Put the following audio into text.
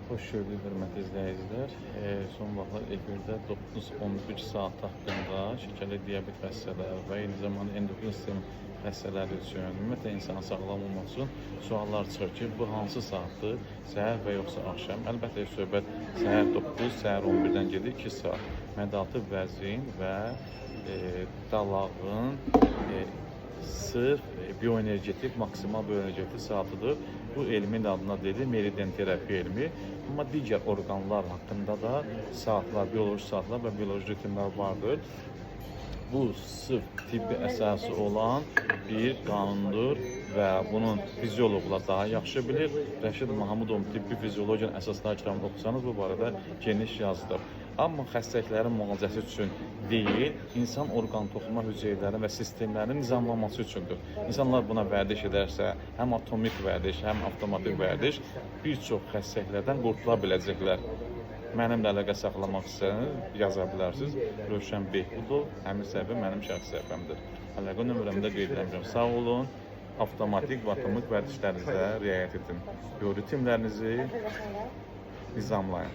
Xoş gördük, hörmətli izləyicilər. Son vaxtlar efirdə 9-11 saat haqqında şəkərli diabet xəstələri və eyni zamanda endokrin sistem xəstələri üçün, ümumiyyətlə insanın sağlam olması üçün suallar çıxır ki, bu hansı saatdır, səhər və yoxsa axşam? Əlbəttə, söhbət səhər 9, səhər 11-dən gedir 2 saat. Mədalı vəzin və dalağın sırf bioenergetik, maksimal bioenergetik saatıdır. Bu elmin adına deyilir meridian terapi elmi. Amma digər orqanlar haqqında da saatlar, bioloji saatlar və bioloji ritmlər vardır. Bu sırf tibbi əsası olan bir qanundur və bunun fizioloqlar daha yaxşı bilir. Rəşid Mahamudovun tibbi fiziologiyanın əsasları kitabını oxusanız bu barədə geniş yazılır. Amma xəstəliklərin müalicəsi üçün deyil, insan orqan toxuma hüceyrələri və sistemlərinin nizamlanması üçündür. İnsanlar buna vərdiş edərsə, həm atomik vərdiş, həm avtomatik vərdiş bir çox xəstəliklərdən qurtula biləcəklər. Mənimlə əlaqə saxlamaq istəsəniz yaza bilərsiniz. Rövşən Behbudov, həmin səhifə mənim şəxsi səhifəmdir. Əlaqə nömrəmdə qeyd etmişəm. Sağ olun, avtomatik və atomik vərdişlərinizə riayət edin. Ritmlərinizi nizamlayın.